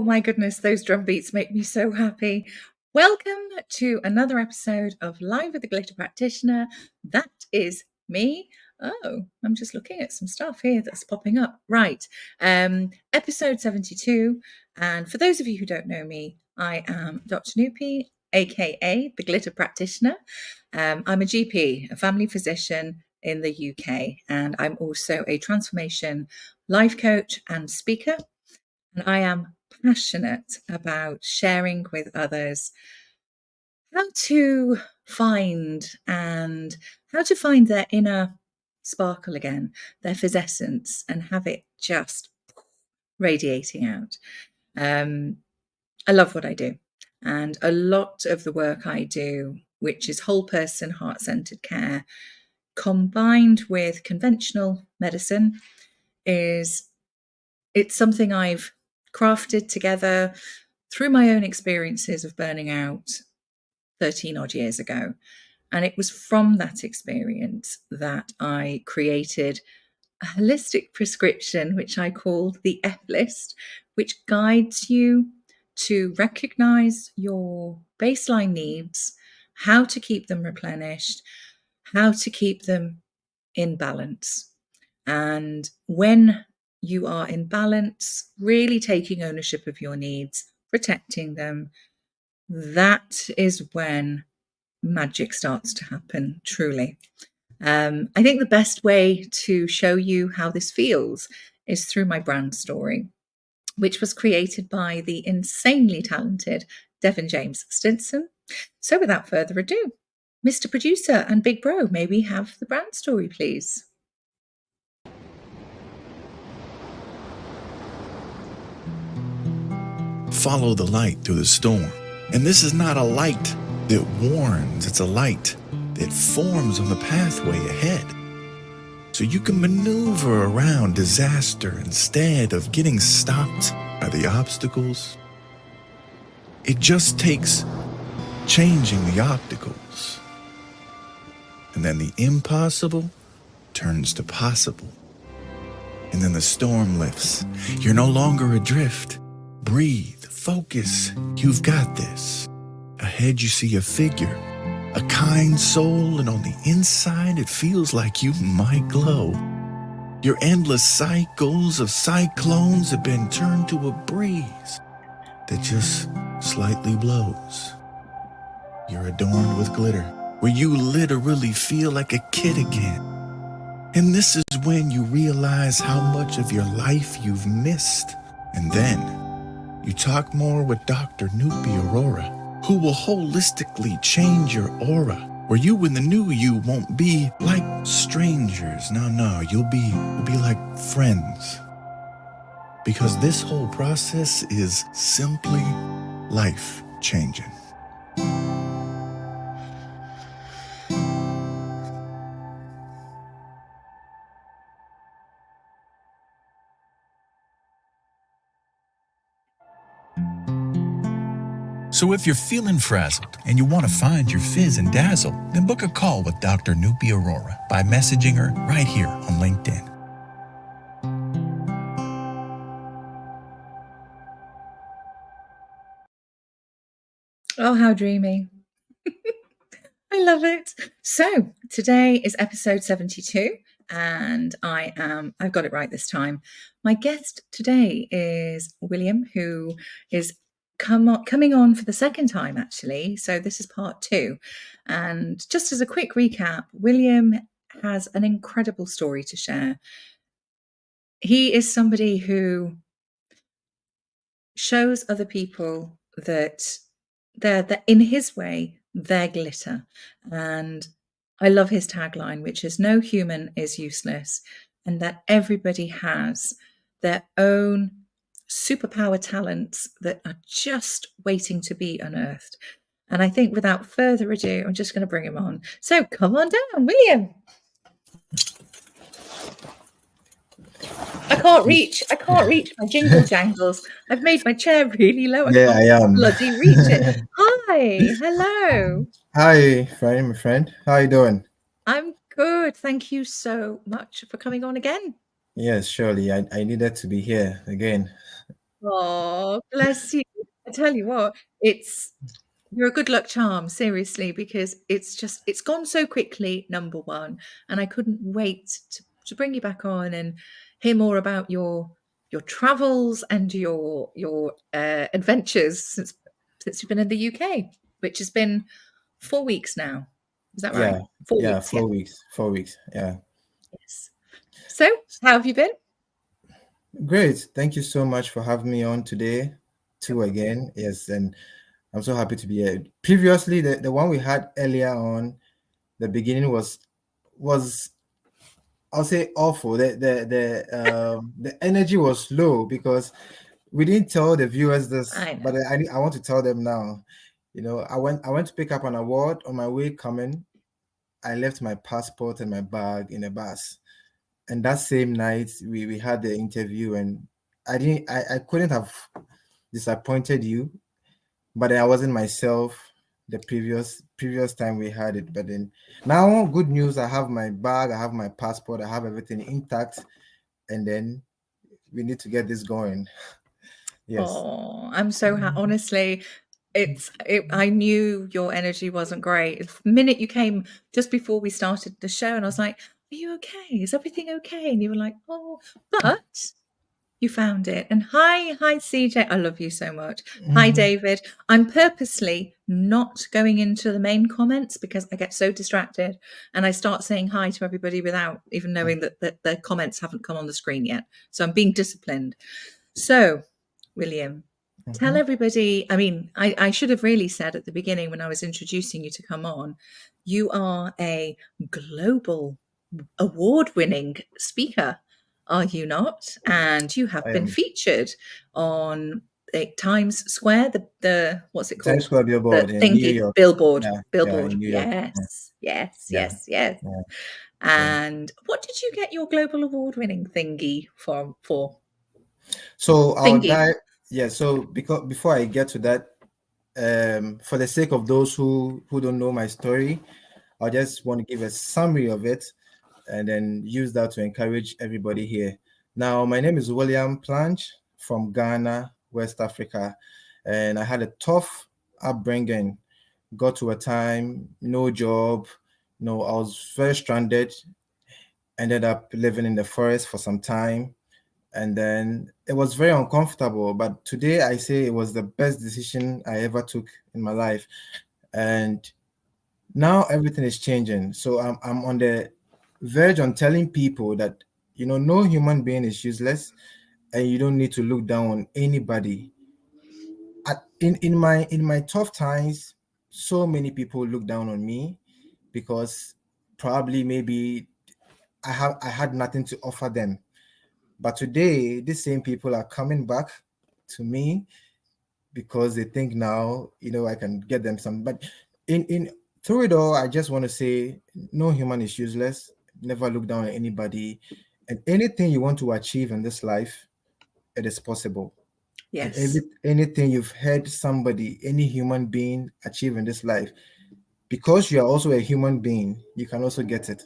my goodness, those drum beats make me so happy. Welcome to another episode of Live with the Glitter Practitioner. That is me. Oh, I'm just looking at some stuff here that's popping up. Right. Episode 72. And for those of you who don't know me, I am Dr. Nupi, aka the Glitter Practitioner. I'm a GP, a family physician in the UK, and I'm also a transformation life coach and speaker. And I am passionate about sharing with others how to find their inner sparkle again, their physsescence, and have it just radiating out. I love what I do. And a lot of the work I do, which is whole person, heart-centered care, combined with conventional medicine, it's something I've crafted together through my own experiences of burning out 13 odd years ago. And it was from that experience that I created a holistic prescription, which I called the F list, which guides you to recognize your baseline needs, how to keep them replenished, how to keep them in balance. And when you are in balance, really taking ownership of your needs, protecting them, that is when magic starts to happen, truly. I think the best way to show you how this feels is through my brand story, which was created by the insanely talented Devin James Stinson. So without further ado, Mr. Producer and Big Bro, may we have the brand story, please? Follow the light through the storm. And this is not a light that warns, it's a light that forms on the pathway ahead. So you can maneuver around disaster instead of getting stopped by the obstacles. It just takes changing the obstacles. And then the impossible turns to possible. And then the storm lifts. You're no longer adrift. Breathe, focus, you've got this. Ahead you see a figure, a kind soul, and on the inside it feels like you might glow. Your endless cycles of cyclones have been turned to a breeze that just slightly blows. You're adorned with glitter, where you literally feel like a kid again. And this is when you realize how much of your life you've missed. And then you talk more with Dr. Nupi Aurora, who will holistically change your aura, where you and the new you won't be like strangers. No, you'll be like friends. Because this whole process is simply life-changing. So if you're feeling frazzled and you want to find your fizz and dazzle, then book a call with Dr. Nupi Aurora by messaging her right here on LinkedIn. Oh, how dreamy. I love it. So today is episode 72, and I've got it right this time. My guest today is William, who is coming on for the second time, actually. So this is part 2. And just as a quick recap, William has an incredible story to share. He is somebody who shows other people that they're in his way, they're glitter. And I love his tagline, which is no human is useless, and that everybody has their own superpower talents that are just waiting to be unearthed. And I think without further ado, I'm just going to bring him on. So come on down, William. I can't reach my jingle jangles. I've made my chair really low. I am. Bloody reach it. Hi, hello. Hi, my friend. How are you doing? I'm good. Thank you so much for coming on again. Yes, surely. I needed to be here again. Oh, bless you. I tell you what, you're a good luck charm, seriously, because it's gone so quickly, number one, and I couldn't wait to bring you back on and hear more about your travels and your adventures since you've been in the UK, which has been 4 weeks now. Is that right? Yeah, 4 weeks, yeah. 4 weeks, 4 weeks. Yeah. Yes. So, how have you been? Great. Thank you so much for having me on today, too, again. Yes, and I'm so happy to be here. Previously, the one we had earlier on, the beginning was I'll say awful. The energy was low because we didn't tell the viewers this, I but know. I want to tell them now. I went to pick up an award on my way coming. I left my passport and my bag in a bus. And that same night we had the interview, and I couldn't have disappointed you, but I wasn't myself the previous time we had it. But then now, good news, I have my bag, I have my passport, I have everything intact, and then we need to get this going. Yes. Oh, I'm so honestly, I knew your energy wasn't great. The minute you came just before we started the show, and I was like, "Are you okay? Is everything okay?" And you were like, "Oh," but you found it. And hi, CJ. I love you so much. Hi, Mhm. David. I'm purposely not going into the main comments because I get so distracted and I start saying hi to everybody without even knowing that the comments haven't come on the screen yet. So I'm being disciplined. So, William, tell Mhm. everybody. I mean, I should have really said at the beginning when I was introducing you to come on, you are a global award winning speaker, are you not? And you have I been am featured on Times Square, the what's it Times called? Square The billboard in New thingy, York. billboard, Yeah, yeah, billboard. in New York. Yeah, yeah, Yes. yeah, yeah. And what did you get your global award winning thingy for? So I'll Thingy. dive. Yeah. So because before I get to that, for the sake of those who don't know my story, I just want to give a summary of it and then use that to encourage everybody here. Now, my name is William Plange from Ghana, West Africa, and I had a tough upbringing. Got to a time, no job, no, I was very stranded, ended up living in the forest for some time, and then it was very uncomfortable. But today I say it was the best decision I ever took in my life. And now everything is changing. So I'm on the verge on telling people that no human being is useless, and you don't need to look down on anybody. In my tough times, so many people look down on me because probably maybe I had nothing to offer them. But today, these same people are coming back to me because they think now, I can get them some. But in through it all, I just want to say no human is useless. Never look down on anybody. And anything you want to achieve in this life, it is possible. And Yes. anything you've heard somebody, any human being achieve in this life, because you are also a human being, you can also get it.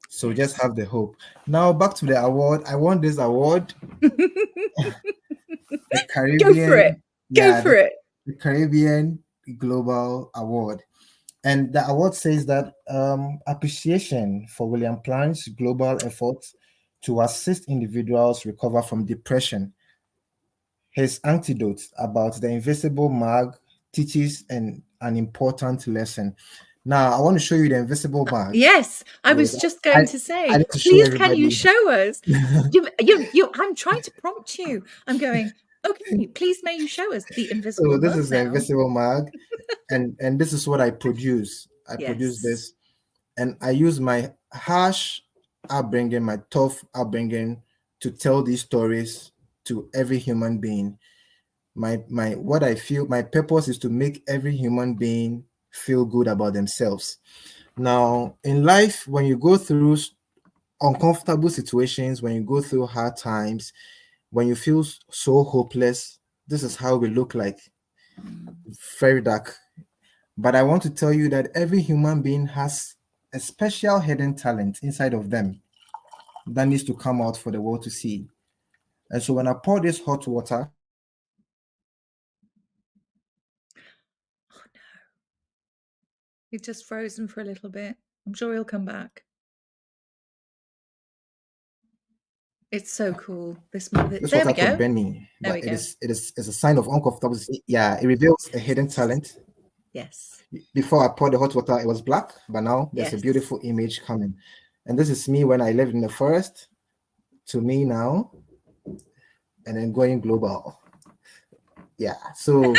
So just Yes. have the hope. Now back to the award. I won this award, the Go for it. Caribbean, Go yeah, for it. the Caribbean Global Award. And the award says that appreciation for William Plange's global efforts to assist individuals recover from depression. His antidote about the invisible mark teaches an important lesson. Now, I want to show you the invisible mark. Yes, I Yes, was just I, going to I say, need to show please, can you everybody. show us? You. I'm trying to prompt you. I'm going, okay, please, may you show us the invisible So this mug is the now? invisible mark, and this is what I produce. I produce Yes, this, and I use my harsh upbringing, my tough upbringing, to tell these stories to every human being. My what I feel, my purpose is to make every human being feel good about themselves. Now, in life, when you go through uncomfortable situations, when you go through hard times, when you feel so hopeless, this is how we look like. Very dark. But I want to tell you that every human being has a special hidden talent inside of them that needs to come out for the world to see. And so when I pour this hot water, He's just frozen for a little bit. I'm sure he'll come back. It's so cool. This There we water could go. burn me, There but we go. it's a sign of uncomfortability. Yeah, it reveals a hidden talent. Yes. Before I poured the hot water, it was black, but now there's a Yes. beautiful image coming. And this is me when I lived in the forest, to me now, and then going global. Yeah. So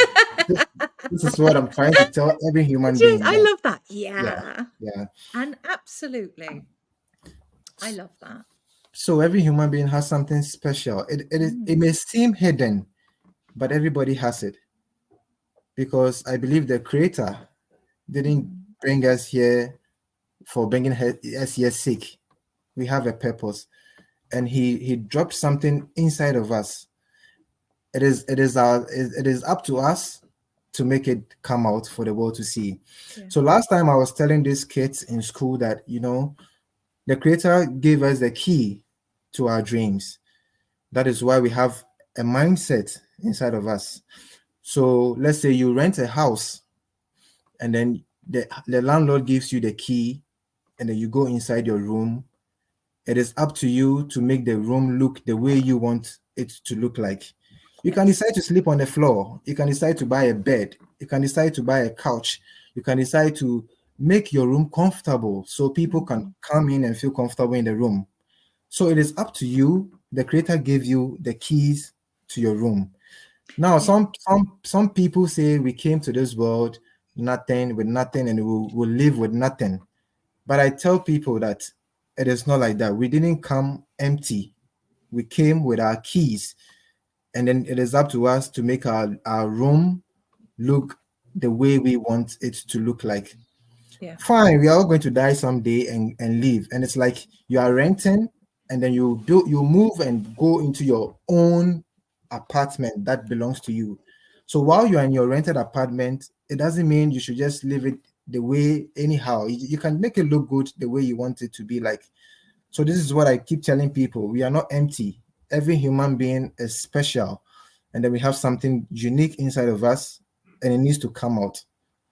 this is what I'm trying to tell every human being. I love that. Yeah. And absolutely. I love that. So every human being has something special. It may seem hidden, but everybody has it. Because I believe the creator didn't bring us here for bringing us here sick. We have a purpose. And he dropped something inside of us. It is up to us to make it come out for the world to see. Yeah. So last time I was telling these kids in school that, you know, the creator gave us the key to our dreams. That is why we have a mindset inside of us. So let's say you rent a house and then the landlord gives you the key and then you go inside your room. It is up to you to make the room look the way you want it to look like. You can decide to sleep on the floor. You can decide to buy a bed. You can decide to buy a couch. You can decide to make your room comfortable so people can come in and feel comfortable in the room. So it is up to you. The creator gave you the keys to your room. Now, some people say we came to this world with nothing and we'll live with nothing. But I tell people that it is not like that. We didn't come empty. We came with our keys. And then it is up to us to make our room look the way we want it to look like. Yeah. Fine, we are all going to die someday and leave. And it's like you are renting and then you move and go into your own apartment that belongs to you. So while you're in your rented apartment, it doesn't mean you should just leave it the way anyhow. You can make it look good the way you want it to be like. So this is what I keep telling people. We are not empty. Every human being is special. And then we have something unique inside of us and it needs to come out.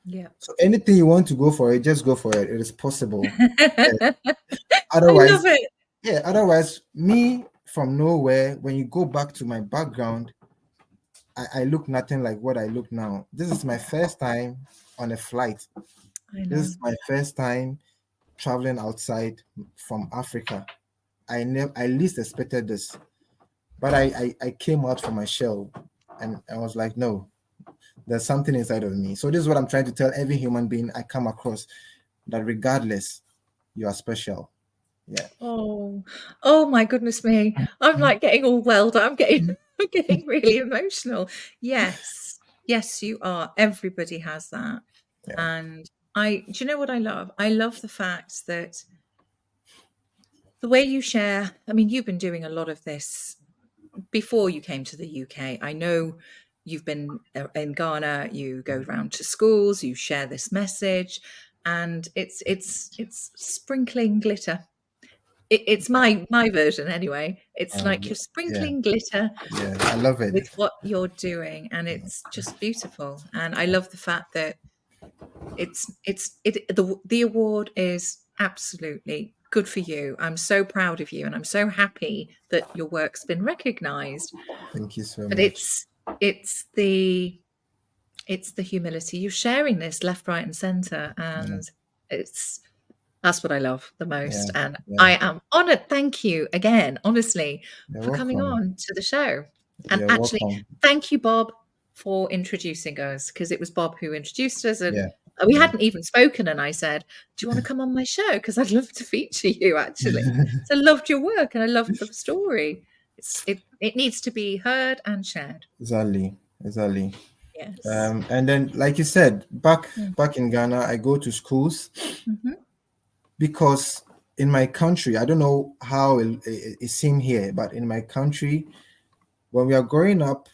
Yeah. So anything you want to go for it, just go for it. It is possible. Otherwise, I love it. Yeah, otherwise, me from nowhere, when you go back to my background, I look nothing like what I look now. This is my first time on a flight. This is my first time traveling outside from Africa. I least expected this. But I came out from my shell and I was like, no, there's something inside of me. So this is what I'm trying to tell every human being I come across, that regardless, you are special. Yeah. Oh my goodness me. I'm like getting all welled up. I'm getting really emotional. Yes, you are. Everybody has that. Yeah. And do you know what I love? I love the fact that the way you share, I mean, you've been doing a lot of this before you came to the UK. I know you've been in Ghana, you go around to schools, you share this message, and it's sprinkling glitter. It's my version anyway. It's like you're sprinkling glitter. Yeah, I love it. With what you're doing, and it's just beautiful. And I love the fact that the award is absolutely good for you. I'm so proud of you, and I'm so happy that your work's been recognized. Thank you so much. But it's the humility. You're sharing this left, right, and center, and that's what I love the most. Yeah, and I am honored. Thank you again, honestly, for coming on to the show. And actually, thank you, Bob, for introducing us, because it was Bob who introduced us, and we hadn't even spoken. And I said, "Do you want to come on my show? Because I'd love to feature you." Actually, so I loved your work and I loved the story. It needs to be heard and shared. Exactly. Yes. And then, like you said, back in Ghana, I go to schools. Mm-hmm. Because in my country, I don't know how it seems here, but in my country, when we are growing up,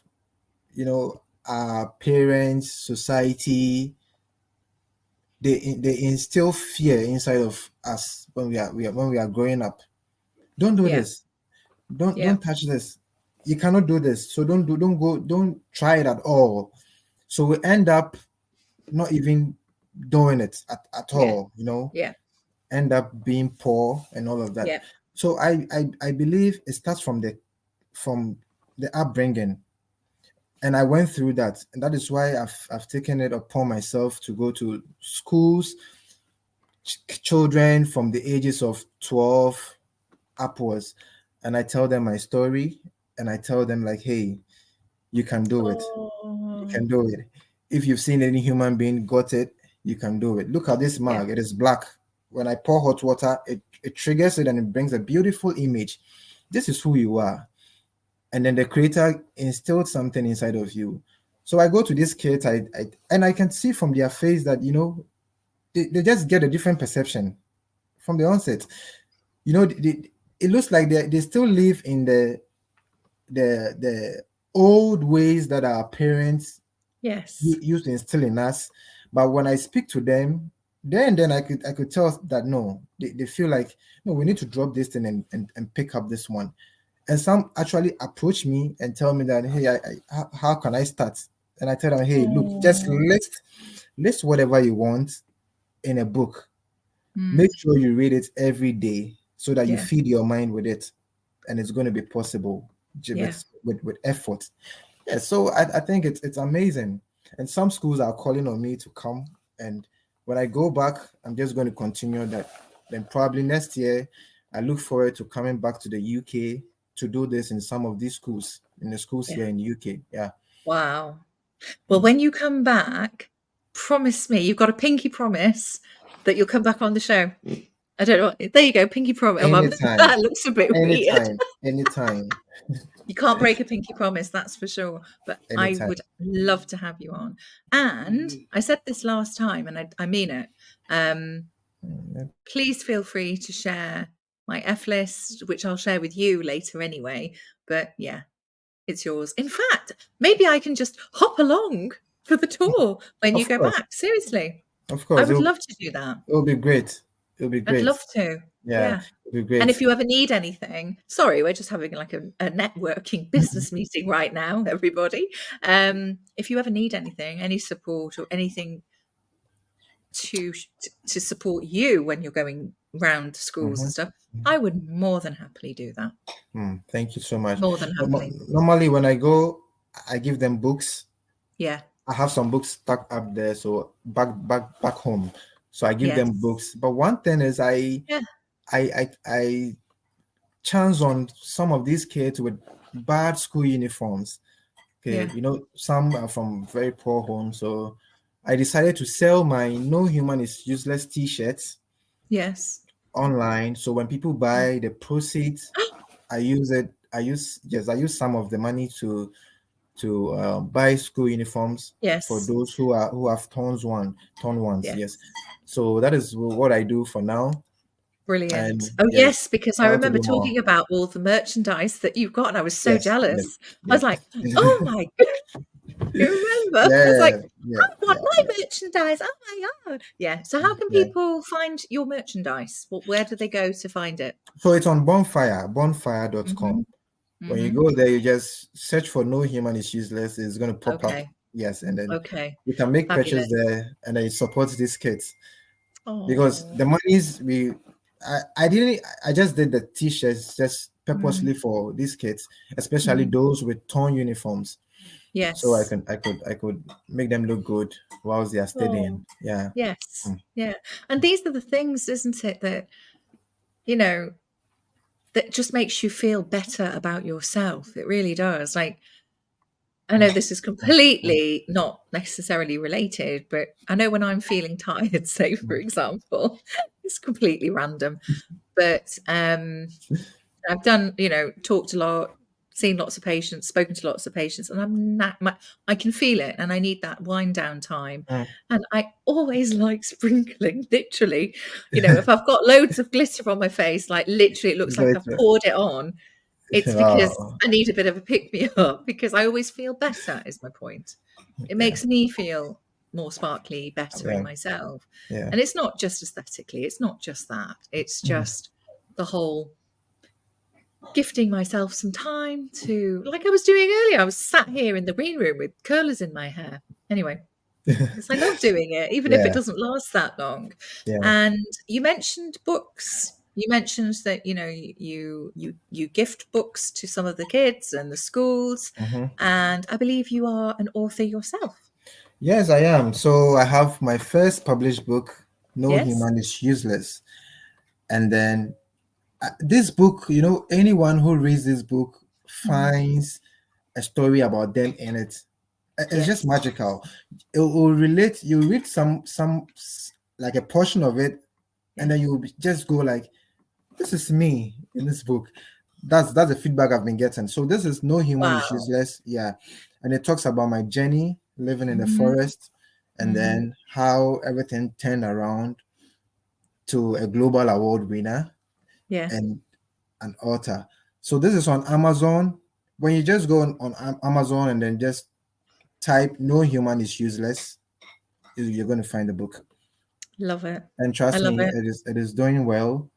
you know, our parents, society, they instill fear inside of us when we are growing up. Don't do this. Don't touch this. You cannot do this. So don't try it at all. So we end up not even doing it at Yeah. all, you know, Yeah. end up being poor and all of that. Yeah. So I believe it starts from the upbringing, and I went through that, and that is why I've taken it upon myself to go to schools, children from the ages of 12 upwards, and I tell them my story, and I tell them like, hey, you can do it. You Oh, can do it. If you've seen any human being got it, you can do it. Look at this yeah. mug. It is black. When I pour hot water, it triggers it and it brings a beautiful image. This is who you are. And then the creator instilled something inside of you. So I go to these kids, and I can see from their face that, you know, they just get a different perception from the onset. You know, it looks like they still live in the old ways that our parents Yes. used to instill in us. But when I speak to them, then I could tell that no, they feel like, no, we need to drop this thing and pick up this one. And some actually approach me and tell me that, hey, how can I start? And I tell them, hey, look, just Oh, list whatever you want in a book. mm, Make sure you read it every day so that you yeah. feed your mind with it, and it's going to be possible Yeah. with effort. Yeah, so I think it's amazing. And some schools are calling on me to come. And when I go back, I'm just going to continue that. Then probably next year, I look forward to coming back to the UK to do this in some of these schools, in the schools Yeah. here in the UK. Yeah. Wow. Well, when you come back, promise me, you've got a pinky promise that you'll come back on the show. I don't know. There you go, pinky promise. Oh, Anytime, that looks a bit weird. anytime, anytime, You can't break a pinky promise, that's for sure. But I anytime. would love to have you on. And I said this last time, and I mean it. Mm, Please feel free to share my F list, which I'll share with you later anyway. But yeah, it's yours. In fact, maybe I can just hop along for the tour when you Of go course, back. Seriously, of I course. would love to do that. It'll be great. It'll be I'd great. love to. Yeah, Yeah. it'll be And great. if you ever need anything, sorry, we're just having like a networking business meeting right now, everybody. If you ever need anything, any support or anything to to support you when you're going round schools and Mhm. stuff, I would more than happily do that. Thank you so much. More than happily. Normally, when I go, I give them books. Yeah. I have some books stuck up there, so back home. So I give them Yes. books. But one thing is, Yeah. I chance on some of these kids with bad school uniforms. Okay, Yeah. you know, some are from very poor homes. So I decided to sell my "No Human is Useless" T-shirts Yes. online. So when people Mm. buy the proceeds, I use it. I use some of the money to buy school uniforms for Yes. those who have torn ones. Yes, Yes. so that is what I do for now. Brilliant. And Oh, yes, yes, because I I want to remember do more. talking about all the merchandise that you've got, and I was so Yes, yes, jealous. I was yes, like, oh my God, you remember? I was like, yeah, yeah, I want yeah, my yeah. merchandise. Oh my God. Yeah. So how can Yeah. people find your merchandise? Where do they go to find it? So it's on bonfire.com. Hmm. When you Hmm. go there, you just search for "No Human is Useless." It's going to pop up. Okay. Yes, and then Okay. you can make purchase Fabulous. there, and then it supports these kids. Because Oh. the monies I didn't I just did the t-shirts just Mm. purposely for these kids, especially Mm. those with torn uniforms, so Yes. I could make them look good whilst they are Oh, studying. Yeah. yes. Mm. Yeah. And these are the things, isn't it, that, you know, that just makes you feel better about yourself. It really does. Like, I know this is Mm. completely not necessarily related, but I know when I'm feeling tired, say for Mm. example, it's completely random, but I've done, talked a lot, seen lots of patients, spoken to lots of patients, and I can feel it, and I need that wind down time. Mm. And I always like sprinkling, literally, if I've got loads of glitter on my face, like literally, it looks like I've Later. poured it on. It's because Wow. I need a bit of a pick me up because I always feel better, is my point. It Yeah, makes me feel more sparkly, better in yeah, myself. yeah. And it's not just aesthetically, it's not just that. It's Mm. just the whole gifting myself some time to, like I was doing earlier. I was sat here in the green room with curlers in my hair. Anyway, because I love doing it, even if it Yeah, doesn't last that long. yeah. And you mentioned books. You mentioned that you gift books to some of the kids and the schools, Mhm. and I believe you are an author yourself. Yes, I am. So I have my first published book, No Yes. Human is Useless. And then this book, anyone who reads this book Mhm. finds a story about them in it. It's just Yes. magical. It will relate. You read like a portion of it, and Yeah. then just go like, "This is me in this book." That's the feedback I've been getting. So this is No Human is Wow. Useless. Yeah, and it talks about my journey living in the Hmm. forest, and Hmm. then how everything turned around to a global award winner Yeah. and an author. So this is on Amazon. When you just go on Amazon and then just type "No Human is Useless," you're going to find the book. Love it. And I trust love me, it. it is doing well.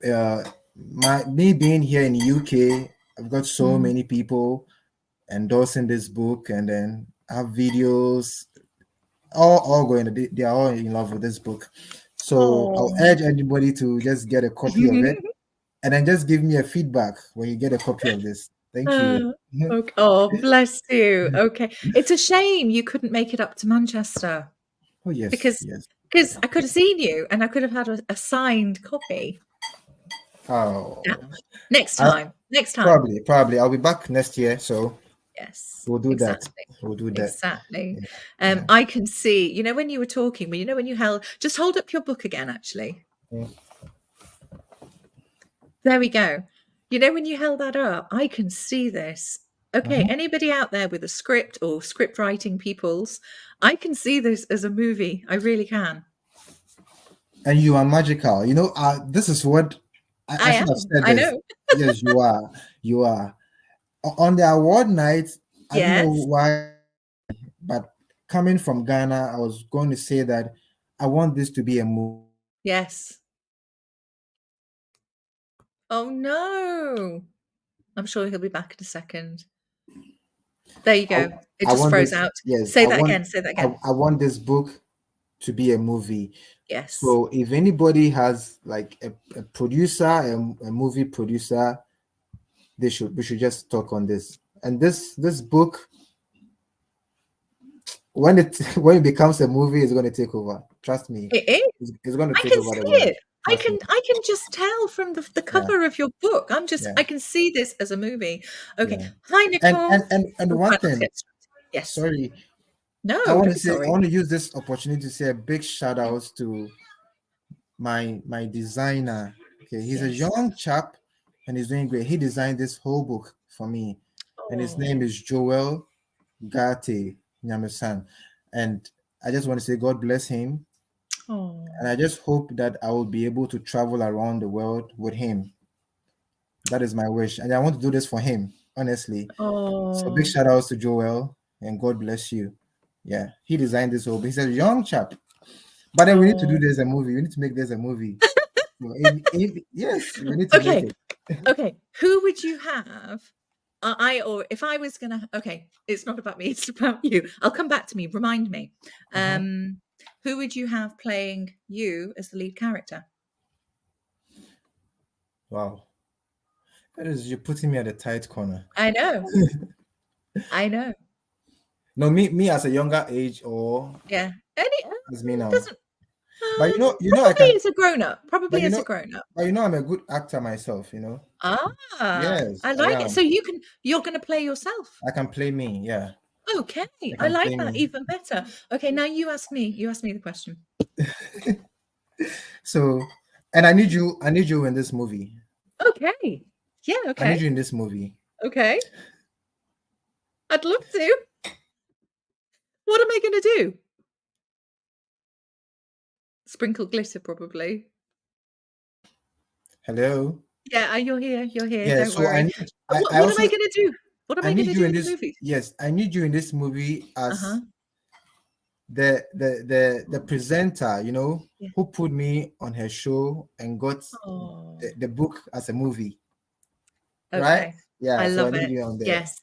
Me being here in the UK, I've got so Mm. many people endorsing this book, and then I have videos all going. They are all in love with this book. So I'll Oh. urge anybody to just get a copy of it, and then just give me a feedback when you get a copy of this. Thank you. Okay. Oh, bless you. Okay. It's a shame you couldn't make it up to Manchester Oh yes, because yes. because I could have seen you and I could have had a signed copy. Yeah. Oh, Next I time. Next time. probably I'll be back next year, so Yes, we'll do that. exactly. We'll do that. Exactly. Yeah, yeah. I can see, when you were talking, when you held, just hold up your book again, actually. Mm. There we go. When you held that up, I can see this. Okay, Mhm. anybody out there with a script or script writing peoples, I can see this as a movie. I really can. And you are magical. This is what I I should am. have said I this. know. Yes, you are. You are. On the award night, I don't know Yes. why, but coming from Ghana, I was going to say that I want this to be a movie. Yes. Oh no. I'm sure he'll be back in a second. There you I, go. It I just want froze this. out. Yes, Say that again. Say that I, again. I want this book to be a movie. Yes. So if anybody has like a producer, a movie producer, we should just talk on this. And this book, when it when it becomes a movie, it's going to take over. Trust me, It is. it's going to I take can over the see world. it. I Trust can me. I can just tell from the Yeah, cover of your book. yeah, I can see this as a movie. Okay. yeah. Hi, And Nicole. and and and Oh, one try not to thing, get distracted. Yes. sorry, No, I want don't to be say, I sorry. want to use this opportunity to say a big shout out to my designer. Okay, he's a Yes. young chap and he's doing great. He designed this whole book for me, and his name Oh. is Joel Gate Nyamasan. And I just want to say God bless him. And Oh. I just hope that I will be able to travel around the world with him. That is my wish. And I want to do this for him, honestly. So big Oh. shout outs to Joel and God bless you. Yeah, he designed this whole. He's a young chap. But then we need to do Oh. this a movie. We need to make this a movie. So yes, we need to make Okay. it. Okay. Who would you have? Or if I was gonna, okay, it's not about me, it's about you. I'll come back to me. Remind me. Mhm. Who would you have playing you as the lead character? Wow. That is, you're putting me at a tight corner. I know. I know. No, me as a younger age or Yeah. as me now. Doesn't But I probably can. as a grown up. But Probably as a grown up. I'm a good actor myself. I Yes, I like it. So am. you're gonna play yourself. I can play me. Yeah, Okay. I I can like play that me. even better. Okay, now you ask me. You ask me the question. So, and I need you. I need you in this movie. Okay. Yeah, I need okay. you in this movie. Okay. I'd love to. What am I gonna do? Sprinkle glitter, probably. Hello. Yeah, you're here. You're here. Yeah. Don't So worry. I What am I also gonna do? What am I I need gonna you do in in the this. movie? Yes, I need you in this movie Uh-huh. as the presenter. Yeah. Who put me on her show and got Oh. the book as a movie, right? Okay. Yeah, I so I love need it. you on there. Yes.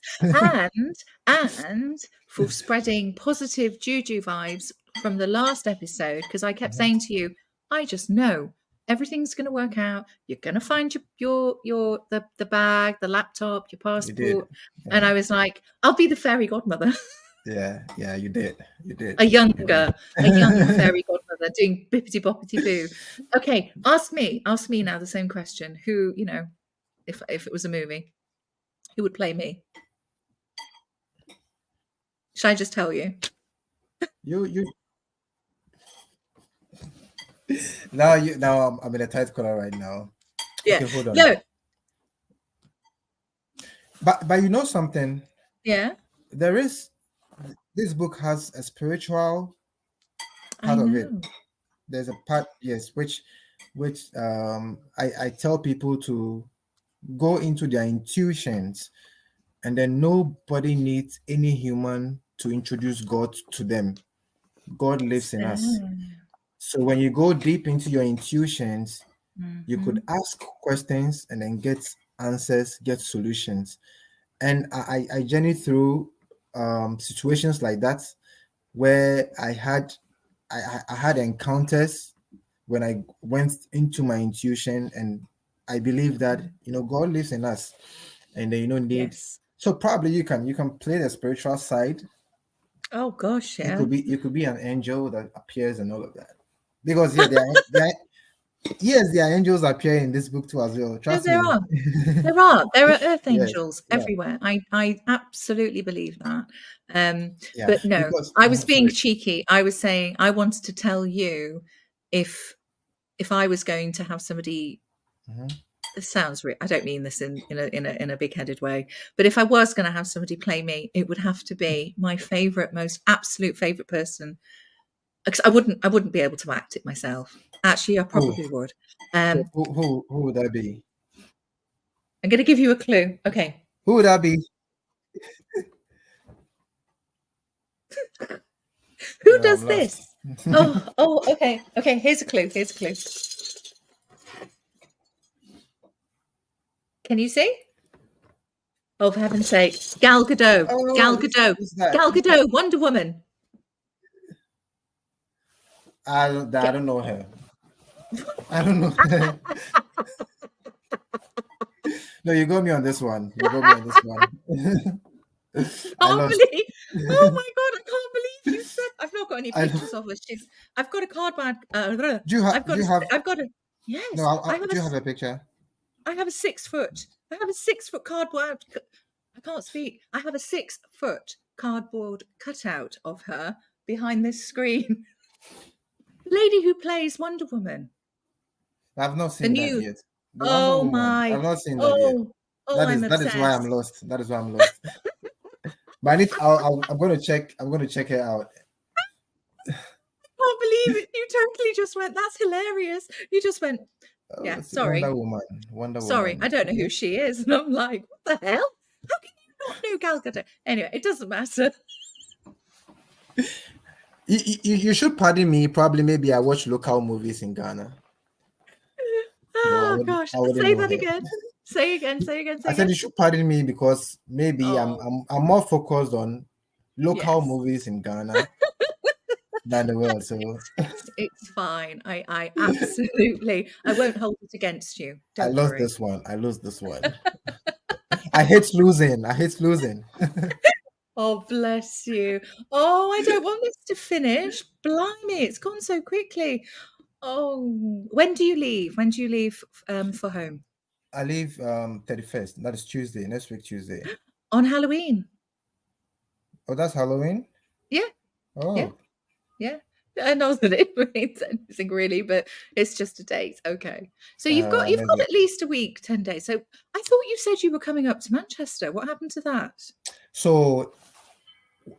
And for spreading positive juju vibes from the last episode, because I kept saying to you, I just know everything's going to work out. You're going to find the bag, the laptop, your You did. passport. And Yeah. I was like, I'll be the fairy godmother. Yeah, you did. You did. a young You did. fairy godmother doing bippity boppity boo. Okay, ask me now the same question. Who, if it was a movie, who would play me? Should I just tell you? You now I'm in a tight corner right now. Yeah. Okay, hold on. No. But you know something? Yeah. This book has a spiritual I part of it. know. There's a part, yes, which I tell people to go into their intuitions, and then nobody needs any human to introduce God to them. God lives in us. So when you go deep into your intuitions, you could ask questions and then get answers, get solutions. And I journeyed through situations like that where I had encounters when I went into my intuition, and I believe that God lives in us, and then need. Yes. So probably you can play the spiritual side. Oh gosh, yeah. You could be an angel that appears and all of that, because there are angels appear in this book too as well. Trust me. There are earth Yes, angels everywhere. I absolutely believe that. yeah, But no, because I was being sorry. cheeky. I was saying I wanted to tell you if I was going to have somebody. This sounds I don't mean this in a big-headed way, but if I was going to have somebody play me, it would have to be my most absolute favorite person. Because I wouldn't be able to act it myself. Actually, I probably would. So who would that be? I'm going to give you a clue. Okay. Who would that be? Who does this? Okay. Here's a clue. Can you see? Oh, for heaven's sake. Gal Gadot. Gal Gadot, Wonder Woman. I don't know her. I don't know her. No, you got me on this one. Oh my God, I can't believe you said. I've not got any pictures of her. I've got a cardboard. Do you have? Yes. No, do you have a picture? I have a 6 foot. I have a 6 foot cardboard. I can't speak. I have a 6 foot cardboard cutout of her behind this screen. The lady who plays Wonder Woman. I've not seen that yet. Oh my! I've not seen that yet. That is why I'm lost. That is why I'm lost. But I'm going to check. I'm going to check it out. I can't believe it. You totally just went. That's hilarious. You just went. Yeah, sorry. Wonder Woman. Sorry, I don't know who she is, and I'm like, what the hell? How can you not know Gal Gadot? Anyway, it doesn't matter. You should pardon me. Probably, maybe I watch local movies in Ghana. Oh gosh! Say that again. Say again. I said you should pardon me because maybe I'm more focused on local movies in Ghana than the world. So it's fine. I absolutely. I won't hold it against you. Don't I lost worry. this one. I hate losing. Oh, bless you. Oh, I don't want this to finish. Blimey, it's gone so quickly. Oh, when do you leave? When do you leave for home? I leave 31st. That is Tuesday. Next week, Tuesday. On Halloween. Oh, that's Halloween? Yeah. Oh. Yeah. I know that it means anything really, but it's just a date. Okay. So you've got at least a week, 10 days. So I thought you said you were coming up to Manchester. What happened to that? So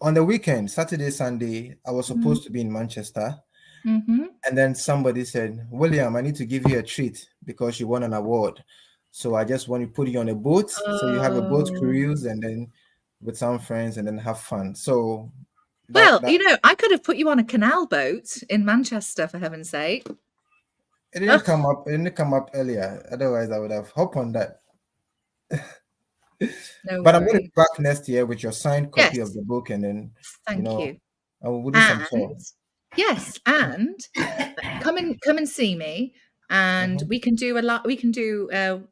on the weekend, Saturday, Sunday, I was supposed to be in Manchester. And then somebody said, William, I need to give you a treat because you won an award. So I just want to put you on a boat. So you have a boat cruise and then with some friends and then have fun. So I could have put you on a canal boat in Manchester, for heaven's sake. It didn't come up. It didn't come up earlier. Otherwise, I would have hopped on that. No But I'm going to worries. be back next year with your signed copy of Yes, the book, and then thank you. we'll do some And talk. yes, and come and see me, and Mhm. we can do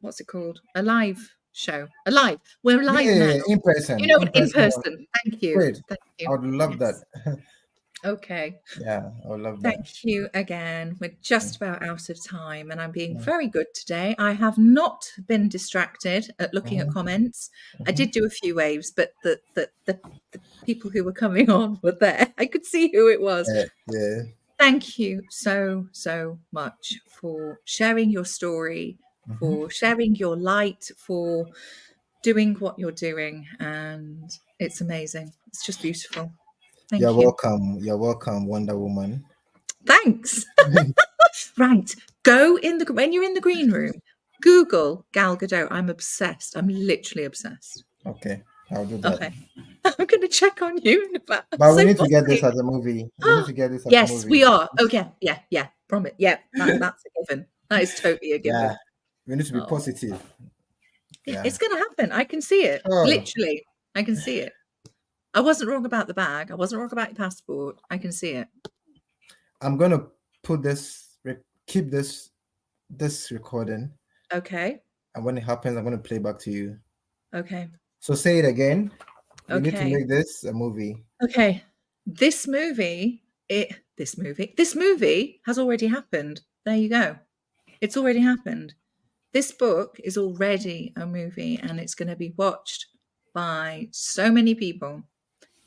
what's it called? A live show. We're live now. Yeah, in person. You know, In in person. person. Thank you. Great. Thank I you. would love Yes. that. Okay. Yeah, I would love that. Thank you again. We're just about out of time, and I'm being Yeah. very good today. I have not been distracted at looking at Mhm. comments. I Mhm. did do a few waves, but the people who were coming on were there. I could see who it was. Yeah. Thank you so, so much for sharing your story, Mhm. for sharing your light, for doing what you're doing. And it's amazing. It's just beautiful. You're Thank you. welcome. You're welcome, Wonder Woman. Thanks. Right. When you're in the green room, Google Gal Gadot. I'm obsessed. I'm literally obsessed. Okay, I'll do that. Okay. I'm going to check on you in about. I'm But we so need to get this fussy. as a movie. We need to get this as a Yes, movie. we are. Oh, yeah. Promise. Yeah, that's a given. That is totally a Yeah, given. we need to be Oh, positive. yeah, Yeah. it's going to happen. I can see it. Sure. Literally, I can see it. I wasn't wrong about the bag. I wasn't wrong about your passport. I can see it. I'm gonna keep this recording, Okay. and when it happens, I'm gonna play back to you. Okay. So say it again. We need to Okay. make this a movie. Okay. This movie has already happened. There you go. It's already happened. This book is already a movie, and it's going to be watched by so many people,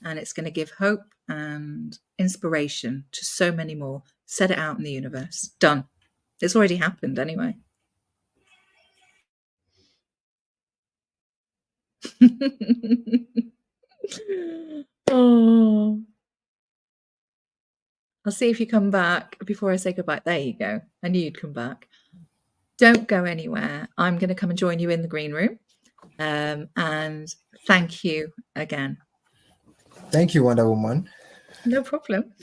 and it's going to give hope and inspiration to so many more. Set it out in the universe. Done. It's already happened anyway. Oh. I'll see if you come back before I say goodbye. There you go. I knew you'd come back. Don't go anywhere. I'm going to come and join you in the green room. And thank you again. Thank you, Wonder Woman. No problem.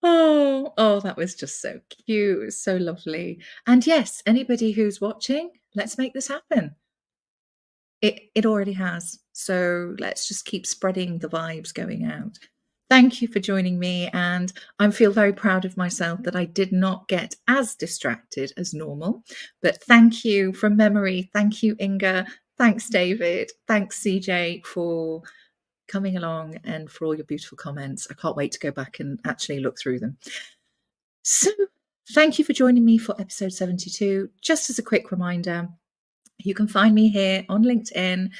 Oh, that was just so cute. It was so lovely. And yes, anybody who's watching, let's make this happen. It already has. So let's just keep spreading the vibes going out. Thank you for joining me, and I feel very proud of myself that I did not get as distracted as normal. But thank you from memory. Thank you, Inga. Thanks, David. Thanks, CJ, for coming along and for all your beautiful comments. I can't wait to go back and actually look through them. So thank you for joining me for episode 72. Just as a quick reminder, you can find me here on LinkedIn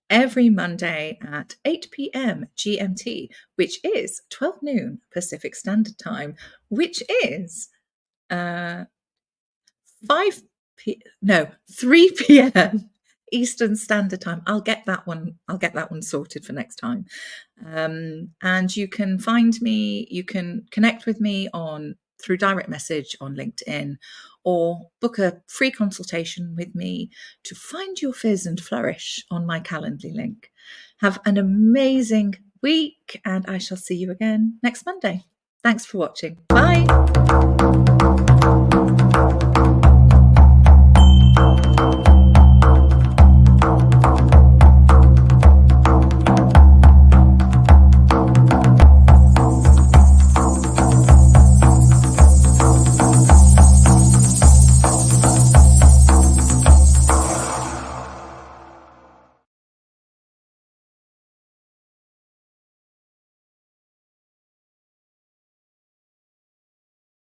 every Monday at 8 p.m. GMT, which is 12 noon Pacific Standard Time, which is 3 p.m. Eastern Standard Time. I'll get that one sorted for next time. And you can find me, you can connect with me through direct message on LinkedIn, or book a free consultation with me to find your fizz and flourish on my Calendly link. Have an amazing week, and I shall see you again next Monday. Thanks for watching. Bye.